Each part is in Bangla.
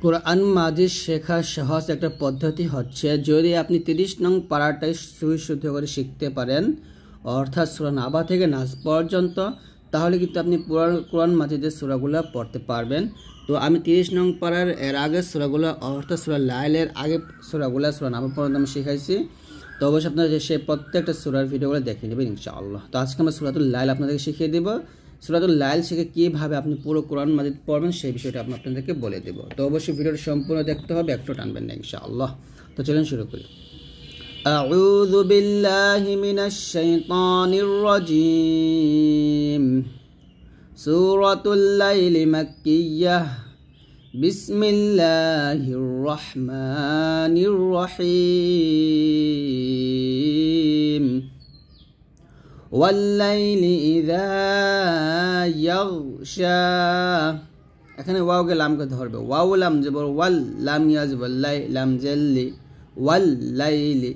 কোরআন মাজিদ শেখার সহজ একটা পদ্ধতি হচ্ছে, যদি আপনি 30 নং পারাটাই সুশুদ্ধ করে শিখতে পারেন, অর্থাৎ সূরা নাবা থেকে নাস পর্যন্ত, তাহলে কিন্তু আপনি পুরো কোরআন মাজিদের সূরাগুলো পড়তে পারবেন। তো আমি 30 নং পারার এর আগের সূরাগুলো, অর্থাৎ সূরা লাইলের আগে সূরাগুলো সূরা নাবা পর্যন্ত আমি শিখাইছি। তো অবশ্যই আপনারা সেই প্রত্যেকটা সূরার ভিডিওগুলো দেখে নেবেন ইনশাআল্লাহ। তো আজকে আমরা সূরাতুল লাইল আপনাদেরকে শিখিয়ে দেব। সূরাতুল লাইল শিখে কীভাবে আপনি পুরো কোরআন মাজিদ পড়বেন সেই বিষয়টা আমি আপনাদেরকে বলে দেব। তো অবশ্যই ভিডিওটা সম্পূর্ণ দেখতে হবে, একটু টানবেন না ইনশাআল্লাহ। তো চলুন শুরু করি। আউযু বিল্লাহি মিনাশ শাইতানির রাজীম। সূরাতুল লাইল মাক্কিয়াহ। বিসমিল্লাহির রহমানির রহিম। ওয়াল্লাইলি ইযা ইয়াগশা। এখানে ওয়াওকে লামকে ধরবে, ওয়াও লাম জবর ওয়াল, লাম ইয়াজ ওয়াল্লাই, লাম জাল্লি, ওয়াল্লাইলি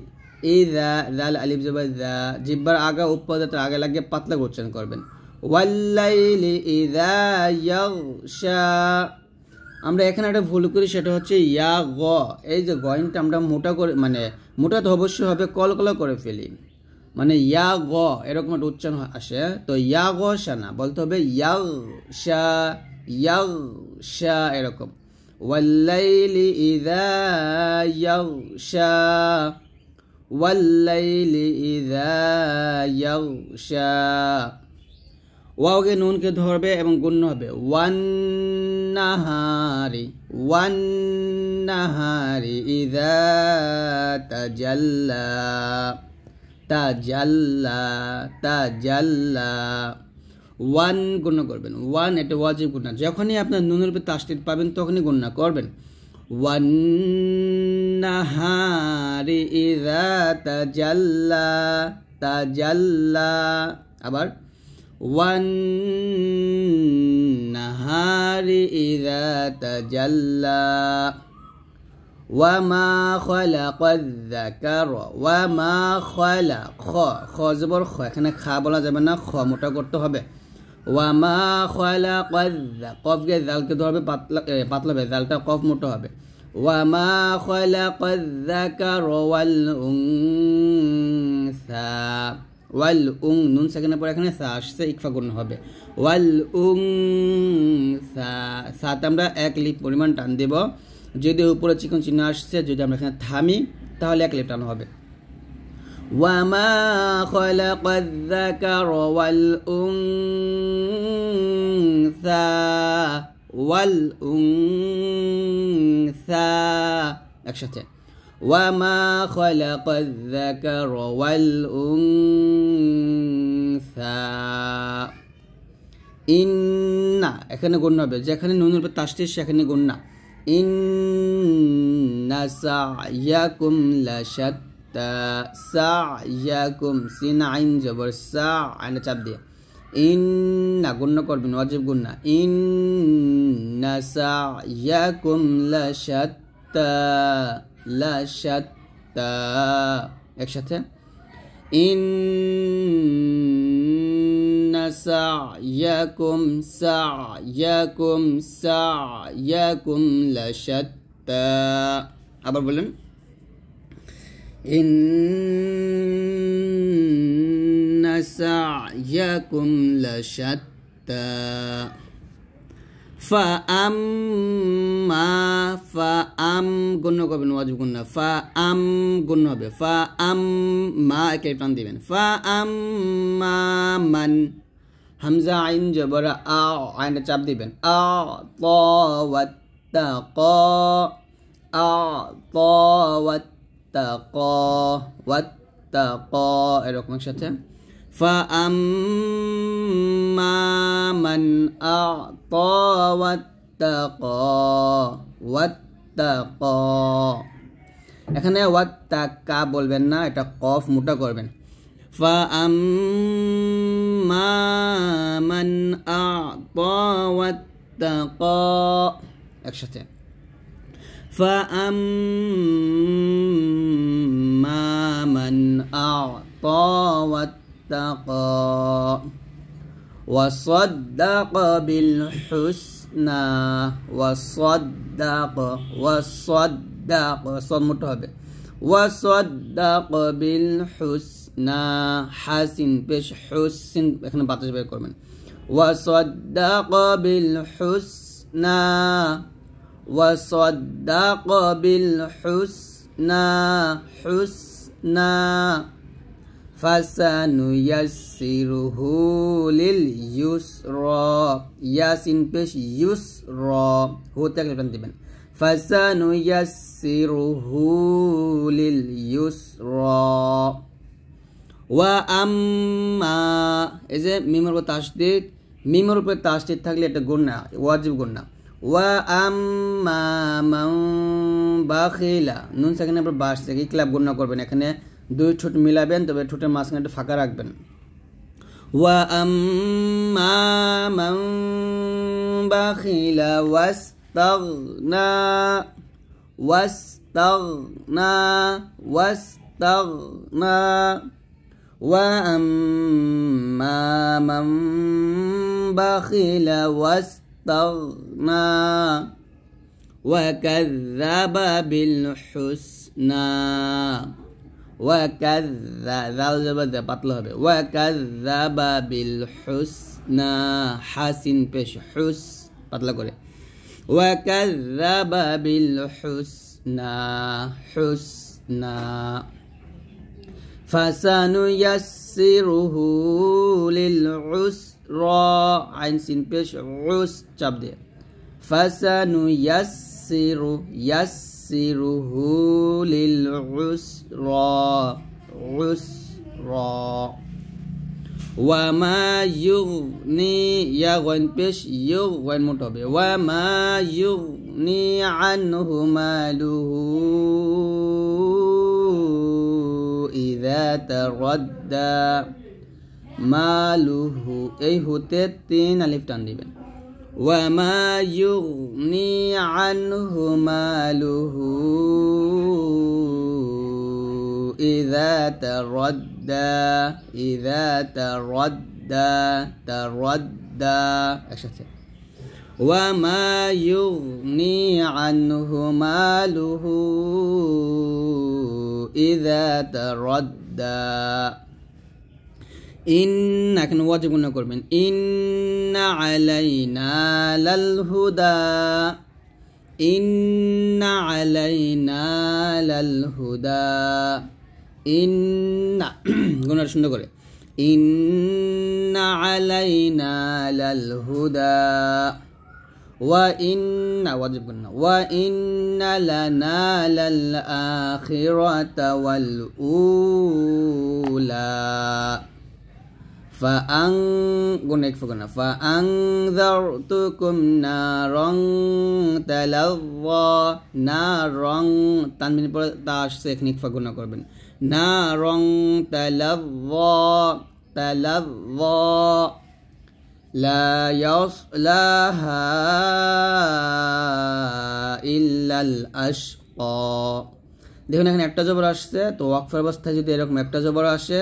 ইযা, দাল আলিফ জবর দা, জিহ্বার আগা উপদাতে আগে লাগিয়ে পাতলা উচ্চারণ করবেন। ওয়াল্লাইলি ইযা ইয়াগশা। আমরা এখানে একটা ভুল করি, সেটা হচ্ছে ইয়া গ। এই যে গয়নটা আমরা মোটা করে, মানে মোটা তো অবশ্যই হবে, কলকলা করে ফেলি, মানে ইয়া গ এরকম একটা উচ্চারণ আসে। তো ইয়া গ শা না, বলতে হবে ইয়াগ শা, ইয়াগ শা এরকম। ওয়াল্লাইলি ইযা ইয়াগশা, ওয়াল্লাইলি ইযা ইয়াগশা। ওয়াওকে নুনকে ধরবে এবং গুণ্য হবে। ওয়ান্নাহারি, ওয়ান্নাহারি ইযা তাজাল্লা, তাজাল্লা, তাজাল্লা। ওয়ান গুণ্য করবেন, ওয়ান এটা ওয়াজিব গুণ্য। যখনই আপনার নুনের উপর তাসদীদ পাবেন তখনই গুণ্য করবেন। ওয়ান্নাহারি ইযা তাজাল্লা, তাজাল্লা। আবার ওয়ান্নাহারি ইযা তাজাল্লা। ওয়ামা খালাকায যাকার, ওয়ামা খালা, খ খ জবর খ, এখানে খা বলা যাবে না, খ মোটা করতে হবে। ওয়ামা খালাকায, কফ গে জালকে ধরবে, পাতলা পাতলা হবে, জালটা কফ মোটা হবে। ওয়ামা খালাকায যাকার ওয়াল উনসা, ওয়াল উং, নুন সেখানে পরে এখানে সা আসছে, ইকফা গুণ হবে। ওয়াল উনসা, সাতে আমরা 1 লিপ পরিমাণ টান দেব। যদি উপরে চিকন চিহ্ন আসছে, যদি আমরা এখানে থামি তাহলে 1 লিপ টান হবে। ওয়ামা খালাকায যাকার ওয়াল উনসা, ওয়াল উনসা একসাথে। ওয়ামা খালাকায যাকার ওয়াল উনসা। ইন্না, এখানে গুণ হবে, যেখানে নুনের উপর তাসদীদ সেখানে গুণ না। ইন্না সা'য়াকুম লাশাত্তা, সা'য়াকুম, সিন আইন জবর সা, আইনে চাপ দিয়ে ইন্না গুণ করবেন, ওয়াজিব গুণ না। ইন্না সা'য়াকুম লাশাত্তা, লাশাত্তা একসাথে। ইন্না সা'য়াকুম, সা'য়াকুম, সা'য়াকুম লাশাত্তা। আবার বলেন, ইন্না সা'য়াকুম লাশাত্তা। ফাআম্মা, ফাআম গুণ করবেন, ওয়াজিব গুণ না। ফাআম গুণ হবে, ফাআম্মা একে টান দিবেন। ফাআম্মা মান, হামজা আইন জবর আ, আইনে চাপ দিবেন। আ ত ওয়াত্তাক, আ ত ওয়াত্তাক, ওয়াত্তাক এরকম একসাথে। ফাআম্মা মান আ'তা ওয়াত্তাকা, ওয়াত্তাকা। এখানে ওয়াত্তাকা বলবেন না, এটা কফ মোটা করবেন। ফাআম্মা মান আ'তা ওয়াত্তাকা একসাথে। ফাআম্মা মান আ'তা ওয়াত্তাকা وصدق بالحسنى وصدق ওয়াসাদ্দাক ওয়াসাদ্দাক সদ মোটা হবে ওয়াসাদ্দাক বিল হুসনা হাসিন পেশ হুসিন এখানে বাতাস বের করবেন ওয়াসাদ্দাক বিল হুসনা ওয়াসাদ্দাক বিল হুসনা হুসনা ফাসানুয়াসসিরুহু লিল ইউসরা ইয়াসিন পেশ ইউসরা হতে একটা দিবেন ফাসানুয়াসসিরুহু লিল ইউসরা ওয়া আম্মা এই যে মিমের উপর তাসদীদ মিমের উপর তাসদীদ থাকলে এটা গুণনা ওয়াজিব গুণনা ওয়া আম্মা মান বাখিলা নুন সাকিনের উপর বাস থেকে ক্লাব গুণনা করবেন এখানে দুই ঠোঁট মিলাবেন তবে ঠোঁটের মাঝখানে একটু ফাঁকা রাখবেন ওয়া আম্মা মান বাখিলা ওয়াস্তাগনা ওয়াস্তাগনা ওয়াস্তাগনা ওয়া আম্মা মান বাখিলা ওয়াস্তাগনা ওয়া কাযযাবা বিল হুসনা ওয়াকাযযাবা পাতলা হবে ওয়াকাযযাবা বিল হুসনা হাসিন পেশ হুস পাতলা করে ওয়াকাযযাবা বিল হুসনা হুসনা ফাসানুয়াসসিরুহু লিল উসরা আইন সিন পেশ উস চাপ দিয়ে ফাসানুয়াসসিরু ইয়াসসিরুহু লিল উসরা উসরা ওয়া মা ইউগনি ইয়া গান পেশ ইউ গান মোটা হবে ওয়া মা ইউগনি আনহু মালুহু ইযা তারাদ্দা মালুহু এই হতে তিন আলিফ টান দিবেন ওয়া মা ইউগনি আনহু মালুহু ইযা তারাদ্দা তারাদ্দা একসাথে ওয়া মা ইউগনি আনহু মালুহু ইযা তারাদ্দা ইন্না এখন ওয়াজিব গুণনা করবেন ইন্না আলাইনা লাল হুদা ইন্না আলাইনা লাল হুদা ইন্না গুণনা সুন্দর করে ইন্না আলাইনা লাল হুদা ওয়া ইন্না ওয়াজিব গুণনা ওয়া ইন্না লানা লাল আখিরাতা ওয়াল উলা فأنذرتكم نارا تلظى نارا তানবিনের পরে তা আসছে এখানে ইকফা গুণা করবেন نارا تلظى لا يصلاها إلا الأشقى দেখুন এখানে একটা জবর আসছে তো ওয়াকফের অবস্থায় যদি এরকম একটা জবর আসে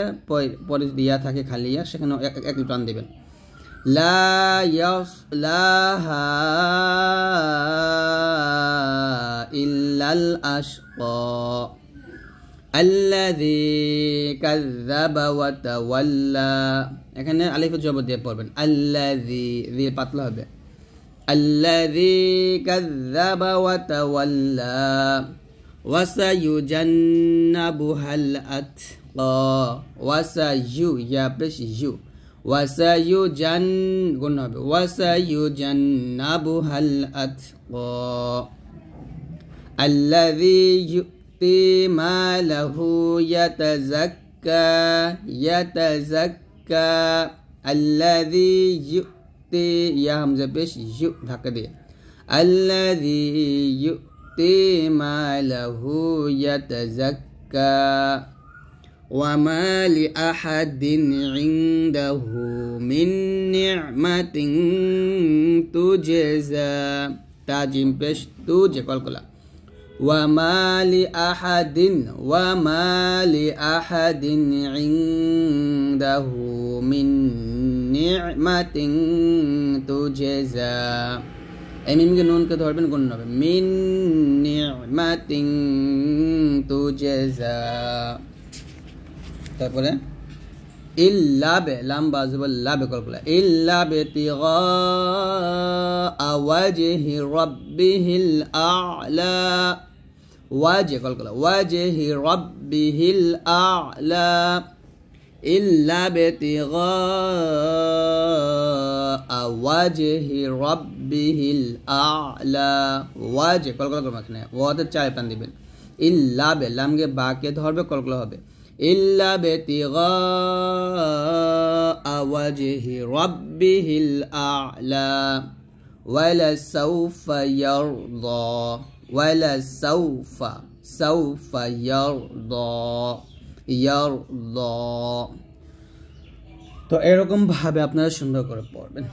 পরে দিয়া থাকে খালি ইয়া সেখানে এক টান দিবেন লা ইয়াসলাহা ইল্লাল আশকা আল্লাযী কাযযাবা ওয়া তাওয়াল্লা এখানে আলিফের জবর দিয়ে পড়বেন আল্লাযী জি পাতলা হবে আল্লাযী কাযযাবা ওয়া তাওয়াল্লা ওয়াসায়ুজান্নাবুহাল আতকা ওয়াসায়ু ইয়া পেশ ইউ ওয়াসায়ুজান গুণ হবে ওয়াসায়ুজান্নাবুহাল আতকা আল্লাযী ইউতি মালাহু ইয়াতাযাক্কা আল্লাযী ইউতি ইয়া হামজা পেশ ইউ ধাক্কা দিয়ে আল্লাযী ইউতি মালাহু ইয়াতাযাক্কা ওয়া মা লিআহাদিন ইনদাহু মিন নি'মাতিন তুজজা তাজিম পেশ তুজে কলকলা ওয়া মা লিআহাদিন ইনদাহু মিন নি'মাতিন তুজজা এই মিমকে নুনকে ধরবেন গুণ হবে মিন নি'মাতিন তুজজা। তারপরে ইল্লা বে লাম বাজবল লা বে কলকলা ইল্লা বিতিগা ওয়াজহি রাব্বিহিল আ'লা ওয়াজে কলকলা ওয়াজহি রাব্বিহিল আ'লা ইল্লা বিতিগা ওয়াজহি রাব্বিহিল আ'লা ওয়াজে কলকলা করবেন এখানে ওয়াতে চার টান দিবেন ইল্লা বে লামকে বাকে ধরবে কলকলা হবে ইল্লা বিতিগা ওয়াজহি রাব্বিহিল আ'লা ওয়ালা সাউফা ইয়ারদা ওয়ালা সাউফা ইয়ারদা। তো এরকম ভাবে আপনারা সুন্দর করে পড়বেন।